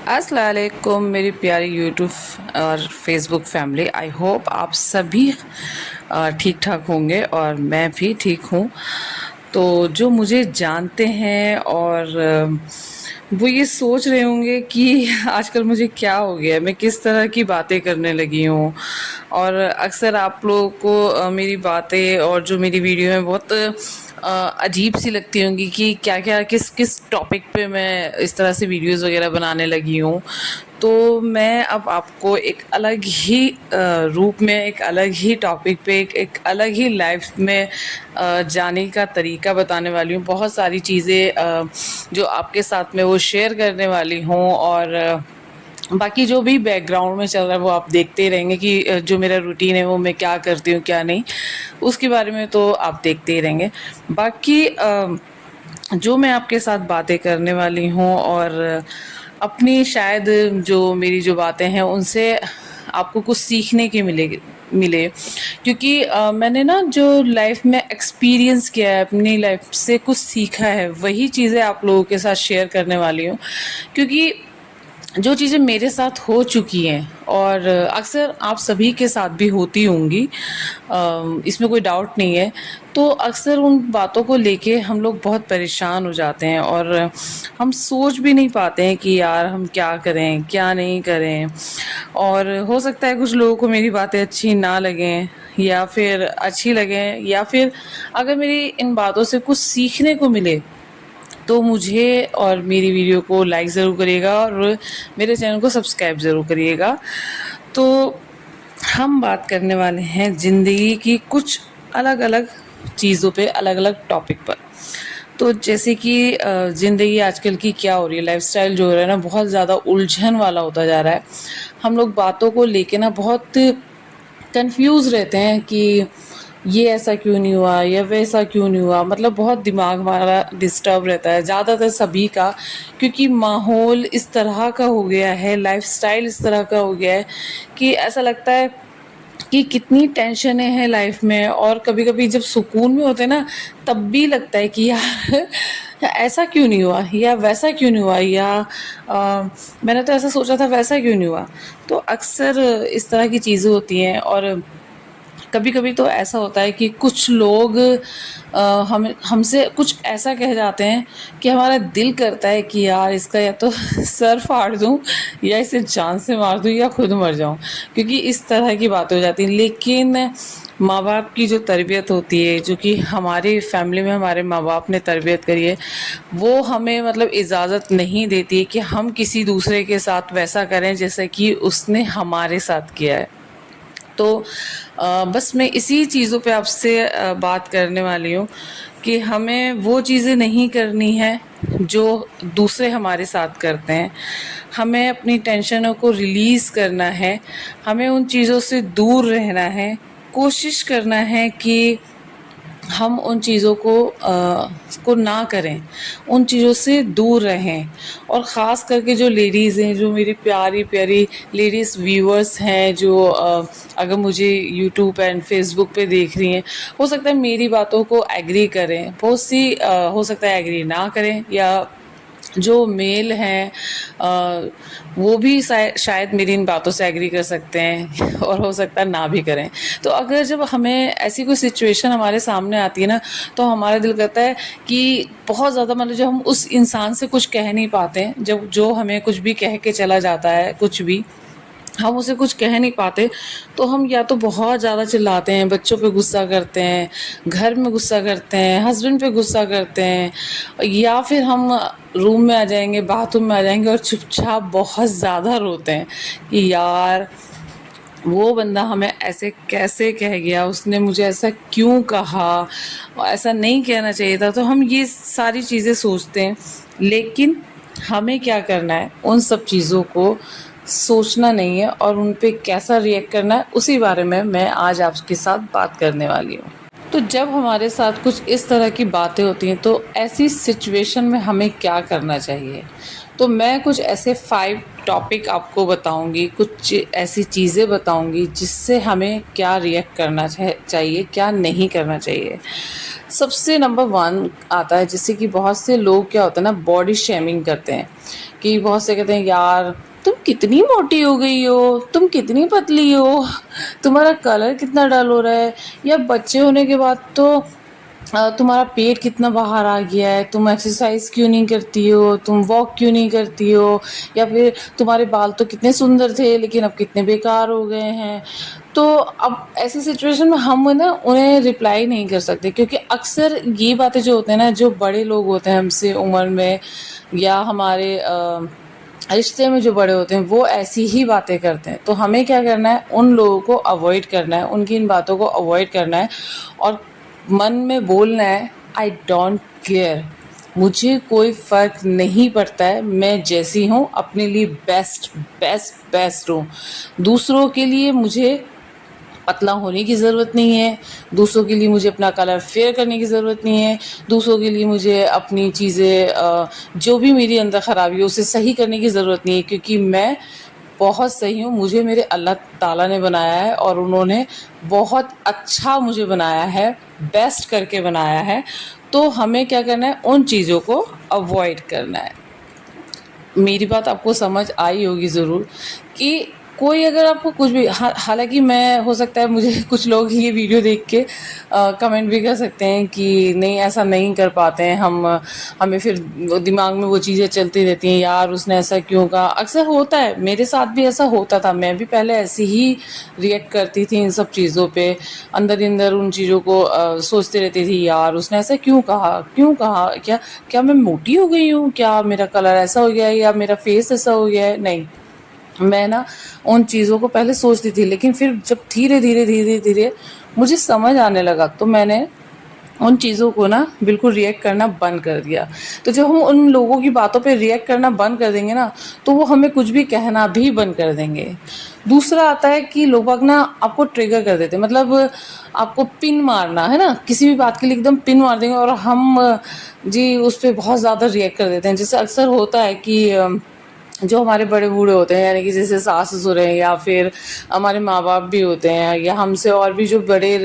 अस्सलाम वालेकुम मेरी प्यारी यूट्यूब और फेसबुक फैमिली। आई होप आप सभी ठीक ठाक होंगे और मैं भी ठीक हूँ। तो जो मुझे जानते हैं और वो ये सोच रहे होंगे कि आजकल मुझे क्या हो गया है, मैं किस तरह की बातें करने लगी हूँ। और अक्सर आप लोगों को मेरी बातें और जो मेरी वीडियो है बहुत अजीब सी लगती होंगी कि क्या क्या किस किस टॉपिक पे मैं इस तरह से वीडियोस वगैरह बनाने लगी हूँ। तो मैं अब आपको एक अलग ही रूप में, एक अलग ही टॉपिक पे, एक अलग ही लाइफ में जाने का तरीका बताने वाली हूँ। बहुत सारी चीज़ें जो आपके साथ में वो शेयर करने वाली हूँ। और बाकी जो भी बैकग्राउंड में चल रहा है वो आप देखते ही रहेंगे कि जो मेरा रूटीन है वो मैं क्या करती हूँ क्या नहीं, उसके बारे में तो आप देखते ही रहेंगे। बाकी जो मैं आपके साथ बातें करने वाली हूँ और अपनी शायद जो मेरी जो बातें हैं उनसे आपको कुछ सीखने के मिले, क्योंकि मैंने ना जो लाइफ में एक्सपीरियंस किया है, अपनी लाइफ से कुछ सीखा है, वही चीज़ें आप लोगों के साथ शेयर करने वाली हूँ। क्योंकि जो चीज़ें मेरे साथ हो चुकी हैं और अक्सर आप सभी के साथ भी होती होंगी, इसमें कोई डाउट नहीं है। तो अक्सर उन बातों को लेके हम लोग बहुत परेशान हो जाते हैं और हम सोच भी नहीं पाते हैं कि यार हम क्या करें क्या नहीं करें। और हो सकता है कुछ लोगों को मेरी बातें अच्छी ना लगें या फिर अच्छी लगें, या फिर अगर मेरी इन बातों से कुछ सीखने को मिले तो मुझे और मेरी वीडियो को लाइक ज़रूर करिएगा और मेरे चैनल को सब्सक्राइब ज़रूर करिएगा। तो हम बात करने वाले हैं ज़िंदगी की कुछ अलग अलग चीज़ों पे, अलग अलग टॉपिक पर। तो जैसे कि ज़िंदगी आजकल की क्या हो रही है, लाइफस्टाइल जो हो रहा है ना, बहुत ज़्यादा उलझन वाला होता जा रहा है। हम लोग बातों को लेके ना बहुत कंफ्यूज रहते हैं कि ये ऐसा क्यों नहीं हुआ या वैसा क्यों नहीं हुआ। मतलब बहुत दिमाग हमारा डिस्टर्ब रहता है ज़्यादातर सभी का, क्योंकि माहौल इस तरह का हो गया है, लाइफस्टाइल इस तरह का हो गया है कि ऐसा लगता है कि कितनी टेंशनें हैं लाइफ में। और कभी कभी जब सुकून में होते हैं ना, तब भी लगता है कि यार ऐसा क्यों नहीं हुआ या वैसा क्यों नहीं हुआ, या मैंने तो ऐसा सोचा था वैसा क्यों नहीं हुआ। तो अक्सर इस तरह की चीज़ें होती हैं। और कभी कभी तो ऐसा होता है कि कुछ लोग हम हमसे कुछ ऐसा कह जाते हैं कि हमारा दिल करता है कि यार इसका या तो सर फाड़ दूं या इसे जान से मार दूं या खुद मर जाऊं, क्योंकि इस तरह की बातें हो जाती हैं। लेकिन माँ बाप की जो तरबियत होती है, जो कि हमारी फैमिली में हमारे माँ बाप ने तरबियत करी है, वो हमें मतलब इजाज़त नहीं देती कि हम किसी दूसरे के साथ वैसा करें जैसे कि उसने हमारे साथ किया है। तो बस मैं इसी चीज़ों पे आपसे बात करने वाली हूँ कि हमें वो चीज़ें नहीं करनी है जो दूसरे हमारे साथ करते हैं। हमें अपनी टेंशनों को रिलीज़ करना है, हमें उन चीज़ों से दूर रहना है, कोशिश करना है कि हम उन चीज़ों को ना करें, उन चीज़ों से दूर रहें। और ख़ास करके जो लेडीज़ हैं, जो मेरी प्यारी प्यारी लेडीज़ व्यूअर्स हैं, जो अगर मुझे यूट्यूब एंड फेसबुक पे देख रही हैं, हो सकता है मेरी बातों को एग्री करें, बहुत सी हो सकता है एग्री ना करें, या जो मेल हैं वो भी शायद मेरी इन बातों से एग्री कर सकते हैं और हो सकता है ना भी करें। तो अगर जब हमें ऐसी कोई सिचुएशन हमारे सामने आती है ना, तो हमारा दिल करता है कि बहुत ज़्यादा, मतलब जब हम उस इंसान से कुछ कह नहीं पाते हैं, जब जो हमें कुछ भी कह के चला जाता है, कुछ भी हम उसे कुछ कह नहीं पाते, तो हम या तो बहुत ज़्यादा चिल्लाते हैं, बच्चों पे गुस्सा करते हैं, घर में गुस्सा करते हैं, हस्बैंड पे गुस्सा करते हैं, या फिर हम रूम में आ जाएंगे, बाथरूम में आ जाएंगे और चुपचाप बहुत ज़्यादा रोते हैं कि यार वो बंदा हमें ऐसे कैसे कह गया, उसने मुझे ऐसा क्यों कहा, ऐसा नहीं कहना चाहिए था। तो हम ये सारी चीज़ें सोचते हैं, लेकिन हमें क्या करना है, उन सब चीज़ों को सोचना नहीं है और उन पे कैसा रिएक्ट करना है, उसी बारे में मैं आज आपके साथ बात करने वाली हूँ। तो जब हमारे साथ कुछ इस तरह की बातें होती हैं तो ऐसी सिचुएशन में हमें क्या करना चाहिए। तो मैं कुछ ऐसे 5 टॉपिक आपको बताऊंगी, कुछ ऐसी चीज़ें बताऊंगी जिससे हमें क्या रिएक्ट करना चाहिए, क्या नहीं करना चाहिए। सबसे नंबर 1 आता है, जैसे कि बहुत से लोग क्या होता है ना, बॉडी शेमिंग करते हैं। कि बहुत से कहते हैं यार तुम कितनी मोटी हो गई हो, तुम कितनी पतली हो, तुम्हारा कलर कितना डल हो रहा है, या बच्चे होने के बाद तो तुम्हारा पेट कितना बाहर आ गया है, तुम एक्सरसाइज क्यों नहीं करती हो, तुम वॉक क्यों नहीं करती हो, या फिर तुम्हारे बाल तो कितने सुंदर थे लेकिन अब कितने बेकार हो गए हैं। तो अब ऐसी सिचुएशन में हम ना उन्हें रिप्लाई नहीं कर सकते, क्योंकि अक्सर ये बातें जो होते हैं ना, जो बड़े लोग होते हैं हमसे उम्र में या हमारे रिश्ते में जो बड़े होते हैं, वो ऐसी ही बातें करते हैं। तो हमें क्या करना है, उन लोगों को अवॉइड करना है, उनकी इन बातों को अवॉइड करना है और मन में बोलना है आई डोंट केयर, मुझे कोई फ़र्क नहीं पड़ता है, मैं जैसी हूँ अपने लिए बेस्ट बेस्ट बेस्ट हूँ। दूसरों के लिए मुझे पतला होने की ज़रूरत नहीं है, दूसरों के लिए मुझे अपना कलर फेयर करने की ज़रूरत नहीं है, दूसरों के लिए मुझे अपनी चीज़ें जो भी मेरी अंदर ख़राबी है उसे सही करने की ज़रूरत नहीं है, क्योंकि मैं बहुत सही हूँ। मुझे मेरे अल्लाह ताला ने बनाया है और उन्होंने बहुत अच्छा मुझे बनाया है, बेस्ट करके बनाया है। तो हमें क्या करना है, उन चीज़ों को अवॉइड करना है। मेरी बात आपको समझ आई होगी ज़रूर कि कोई अगर आपको कुछ भी हालांकि मैं, हो सकता है मुझे कुछ लोग ये वीडियो देख के कमेंट भी कर सकते हैं कि नहीं ऐसा नहीं कर पाते हैं हम, हमें फिर दिमाग में वो चीज़ें चलती रहती हैं, यार उसने ऐसा क्यों कहा। अक्सर होता है, मेरे साथ भी ऐसा होता था, मैं भी पहले ऐसे ही रिएक्ट करती थी इन सब चीज़ों पे, अंदर ही अंदर उन चीज़ों को सोचती रहती थी, यार उसने ऐसा क्यों कहा, क्यों कहा, क्या क्या मैं मोटी हो गई हूँ, क्या मेरा कलर ऐसा हो गया है, या मेरा फेस ऐसा हो गया है। नहीं, मैं ना उन चीज़ों को पहले सोचती थी, लेकिन फिर जब धीरे धीरे धीरे धीरे मुझे समझ आने लगा तो मैंने उन चीज़ों को ना बिल्कुल रिएक्ट करना बंद कर दिया। तो जब हम उन लोगों की बातों पे रिएक्ट करना बंद कर देंगे ना, तो वो हमें कुछ भी कहना भी बंद कर देंगे। दूसरा आता है कि लोग ना आपको ट्रिगर कर देते हैं, मतलब आपको पिन मारना है ना, किसी भी बात के लिए एकदम पिन मार देंगे और हम जी उस पर बहुत ज़्यादा रिएक्ट कर देते हैं। जैसे अक्सर होता है कि जो हमारे बड़े बूढ़े होते हैं, यानी कि जैसे सास ससुर हैं या फिर हमारे माँ बाप भी होते हैं, या हमसे और भी जो बड़े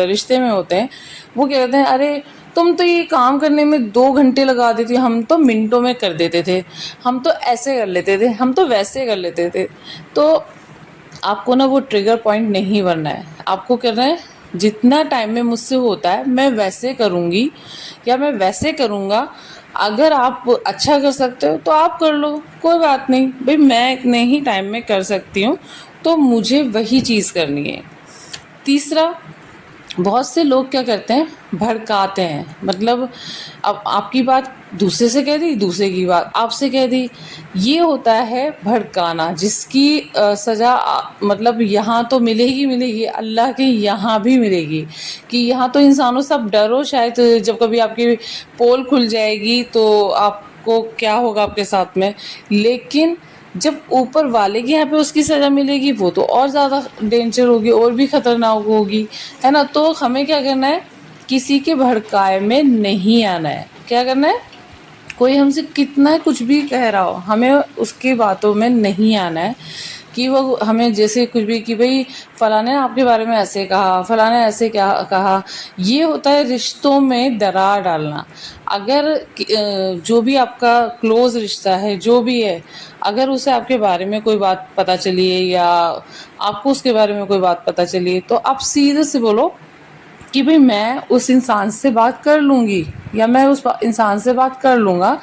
रिश्ते में होते हैं, वो क्या कहते हैं, अरे तुम तो ये काम करने में 2 घंटे लगा देती, हम तो मिनटों में कर देते थे, हम तो ऐसे कर लेते थे, हम तो वैसे कर लेते थे। तो आपको ना वो ट्रिगर पॉइंट नहीं बनना है, आपको करना है जितना टाइम में मुझसे होता है मैं वैसे करूँगी या मैं वैसे करूँगा। अगर आप अच्छा कर सकते हो तो आप कर लो, कोई बात नहीं भाई, मैं इतने ही टाइम में कर सकती हूँ तो मुझे वही चीज़ करनी है। तीसरा, बहुत से लोग क्या करते हैं, भड़काते हैं, मतलब अब आपकी बात दूसरे से कह दी, दूसरे की बात आपसे कह दी, ये होता है भड़काना, जिसकी सज़ा मतलब यहाँ तो मिलेगी मिलेगी, अल्लाह के यहाँ भी मिलेगी। कि यहाँ तो इंसानों से आप डरो, शायद जब कभी आपकी पोल खुल जाएगी तो आपको क्या होगा आपके साथ में, लेकिन जब ऊपर वाले के यहाँ पे उसकी सज़ा मिलेगी वो तो और ज़्यादा डेंजर होगी और भी ख़तरनाक होगी, है ना। तो हमें क्या करना है, किसी के भड़काए में नहीं आना है। क्या करना है, कोई हमसे कितना कुछ भी कह रहा हो, हमें उसकी बातों में नहीं आना है। कि वो हमें जैसे कुछ भी कि भाई फलाने ने आपके बारे में ऐसे कहा, फलाने ऐसे क्या कहा, ये होता है रिश्तों में दरार डालना। अगर जो भी आपका क्लोज रिश्ता है, जो भी है, अगर उसे आपके बारे में कोई बात पता चली है या आपको उसके बारे में कोई बात पता चली है, तो आप सीधे से बोलो कि भाई मैं उस इंसान से बात कर लूँगी या मैं उस इंसान से बात कर लूँगा,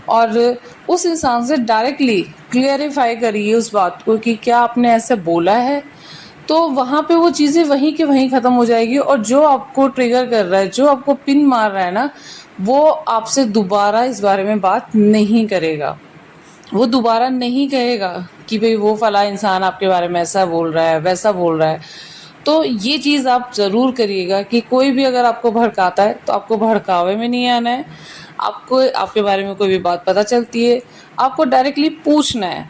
और उस इंसान से डायरेक्टली क्लियरिफाई करिए उस बात को कि क्या आपने ऐसे बोला है। तो वहाँ पे वो चीज़ें वहीं के वहीं ख़त्म हो जाएगी, और जो आपको ट्रिगर कर रहा है, जो आपको पिन मार रहा है ना, वो आपसे दोबारा इस बारे में बात नहीं करेगा। वो दोबारा नहीं कहेगा कि भाई वो फला इंसान आपके बारे में ऐसा बोल रहा है, वैसा बोल रहा है। तो ये चीज़ आप ज़रूर करिएगा कि कोई भी अगर आपको भड़काता है तो आपको भड़कावे में नहीं आना है। आपको आपके बारे में कोई भी बात पता चलती है, आपको डायरेक्टली पूछना है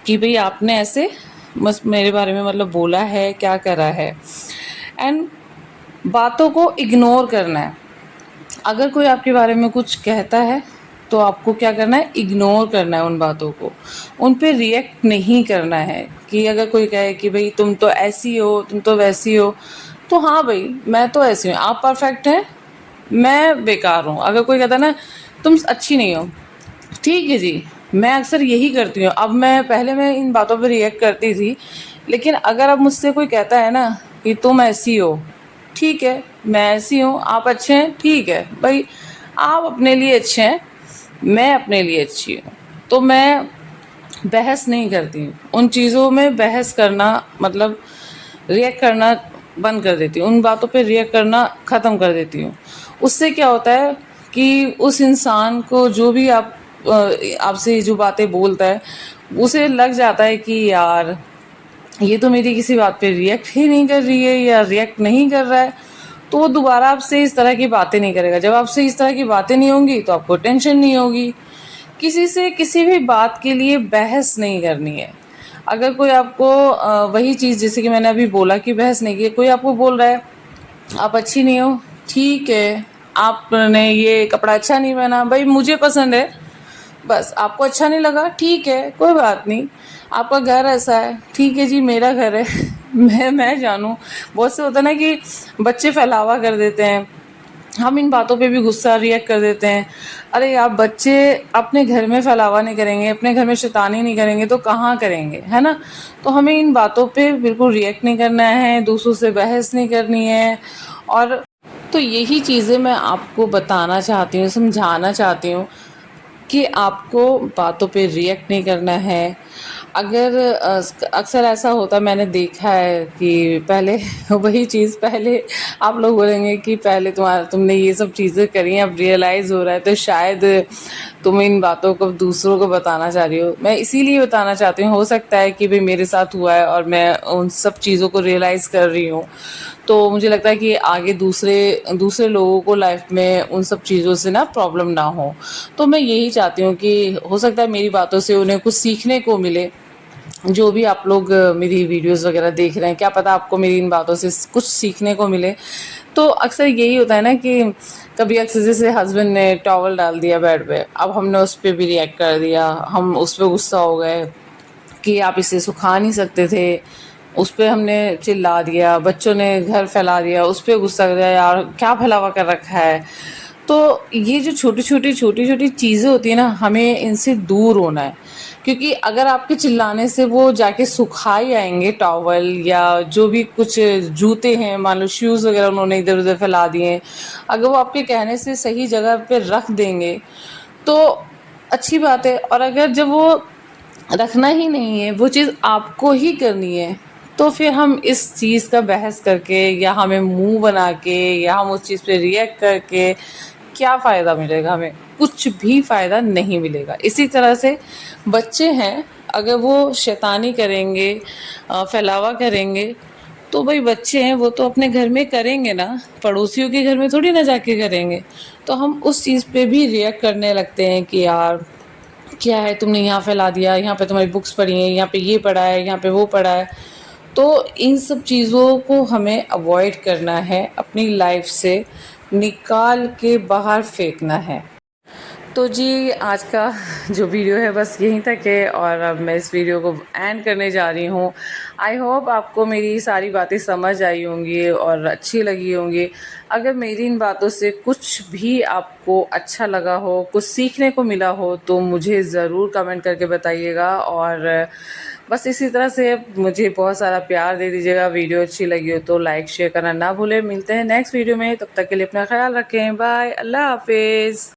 कि भाई आपने ऐसे बस मेरे बारे में मतलब बोला है, क्या करा है। एंड बातों को इग्नोर करना है। अगर कोई आपके बारे में कुछ कहता है तो आपको क्या करना है, इग्नोर करना है उन बातों को, उन पे रिएक्ट नहीं करना है। कि अगर कोई कहे कि भाई तुम तो ऐसी हो, तुम तो वैसी हो, तो हाँ भाई मैं तो ऐसी हूँ, आप परफेक्ट हैं, मैं बेकार हूँ। अगर कोई कहता है ना तुम अच्छी नहीं हो, ठीक है जी, मैं अक्सर यही करती हूँ। अब मैं पहले मैं इन बातों पर रिएक्ट करती थी, लेकिन अगर अब मुझसे कोई कहता है ना कि तुम ऐसी हो, ठीक है मैं ऐसी हूँ, आप अच्छे हैं, ठीक है भाई, आप अपने लिए अच्छे हैं, मैं अपने लिए अच्छी हूँ, तो मैं बहस नहीं करती हूँ उन चीज़ों में। बहस करना मतलब रिएक्ट करना बंद कर देती हूँ, उन बातों पे रिएक्ट करना ख़त्म कर देती हूँ। उससे क्या होता है कि उस इंसान को जो भी आपसे जो बातें बोलता है, उसे लग जाता है कि यार ये तो मेरी किसी बात पे रिएक्ट ही नहीं कर रही है या रिएक्ट नहीं कर रहा है, तो वो दोबारा आपसे इस तरह की बातें नहीं करेगा। जब आपसे इस तरह की बातें नहीं होंगी तो आपको टेंशन नहीं होगी। किसी से किसी भी बात के लिए बहस नहीं करनी है। अगर कोई आपको वही चीज़ जैसे कि मैंने अभी बोला कि बहस नहीं की, कोई आपको बोल रहा है आप अच्छी नहीं हो, ठीक है, आपने ये कपड़ा अच्छा नहीं पहना, भाई मुझे पसंद है, बस आपको अच्छा नहीं लगा, ठीक है कोई बात नहीं, आपका घर ऐसा है, ठीक है जी मेरा घर है। मैं जानूँ, बहुत से होता है ना कि बच्चे फैलावा कर देते हैं, हम इन बातों पे भी गुस्सा रिएक्ट कर देते हैं। अरे यार बच्चे अपने घर में फैलावा नहीं करेंगे, अपने घर में शैतानी नहीं करेंगे तो कहाँ करेंगे, है ना। तो हमें इन बातों पे बिल्कुल रिएक्ट नहीं करना है, दूसरों से बहस नहीं करनी है। और तो यही चीज़ें मैं आपको बताना चाहती हूँ, समझाना चाहती हूँ कि आपको बातों पे रिएक्ट नहीं करना है। अगर अक्सर ऐसा होता मैंने देखा है कि पहले वही चीज़, पहले आप लोग बोलेंगे कि पहले तुमने ये सब चीज़ें करी हैं, अब रियलाइज़ हो रहा है, तो शायद तुम इन बातों को दूसरों को बताना चाह रही हो। मैं इसीलिए बताना चाहती हूँ, हो सकता है कि भाई मेरे साथ हुआ है और मैं उन सब चीज़ों को रियलाइज़ कर रही हूँ, तो मुझे लगता है कि आगे दूसरे दूसरे लोगों को लाइफ में उन सब चीज़ों से ना प्रॉब्लम ना हो। तो मैं यही चाहती हूँ कि हो सकता है मेरी बातों से उन्हें कुछ सीखने को मिले। जो भी आप लोग मेरी वीडियोस वगैरह देख रहे हैं, क्या पता आपको मेरी इन बातों से कुछ सीखने को मिले। तो अक्सर यही होता है ना कि कभी अक्सर जैसे हस्बैंड ने टॉवल डाल दिया बेड पे, अब हमने उस पर भी रिएक्ट कर दिया, हम उस पर गुस्सा हो गए कि आप इसे सुखा नहीं सकते थे, उस पर हमने चिल्ला दिया, बच्चों ने घर फैला दिया, उस पर गुस्सा कर दिया, यार क्या फैलावा कर रखा है। तो ये जो छोटी छोटी चीज़ें होती है ना, हमें इनसे दूर होना है। क्योंकि अगर आपके चिल्लाने से वो जाके सुखा ही आएंगे टॉवल या जो भी कुछ जूते हैं, मान लो शूज़ वगैरह उन्होंने इधर उधर फैला दिए हैं, अगर वो आपके कहने से सही जगह पे रख देंगे तो अच्छी बात है। और अगर जब वो रखना ही नहीं है, वो चीज़ आपको ही करनी है, तो फिर हम इस चीज़ का बहस करके या हमें मुंह बना के या हम उस चीज़ पे रिएक्ट करके क्या फ़ायदा मिलेगा हमें? कुछ भी फ़ायदा नहीं मिलेगा। इसी तरह से बच्चे हैं, अगर वो शैतानी करेंगे, फैलावा करेंगे, तो भाई बच्चे हैं वो तो अपने घर में करेंगे ना, पड़ोसियों के घर में थोड़ी ना जाके करेंगे। तो हम उस चीज़ पे भी रिएक्ट करने लगते हैं कि यार क्या है, तुमने यहाँ फैला दिया, यहाँ पे तुम्हारी बुक्स पड़ी हैं, यहाँ पे ये पड़ा है, यहाँ पे वो पड़ा है। तो इन सब चीज़ों को हमें अवॉइड करना है, अपनी लाइफ से निकाल के बाहर फेंकना है। तो जी आज का जो वीडियो है बस यहीं तक है, और अब मैं इस वीडियो को एंड करने जा रही हूँ। आई होप आपको मेरी सारी बातें समझ आई होंगी और अच्छी लगी होंगी। अगर मेरी इन बातों से कुछ भी आपको अच्छा लगा हो, कुछ सीखने को मिला हो, तो मुझे ज़रूर कमेंट करके बताइएगा। और बस इसी तरह से मुझे बहुत सारा प्यार दे दीजिएगा। वीडियो अच्छी लगी हो तो लाइक शेयर करना ना भूलें। मिलते हैं नेक्स्ट वीडियो में, तब तक के लिए अपना ख्याल रखें। बाय, अल्लाह हाफिज़।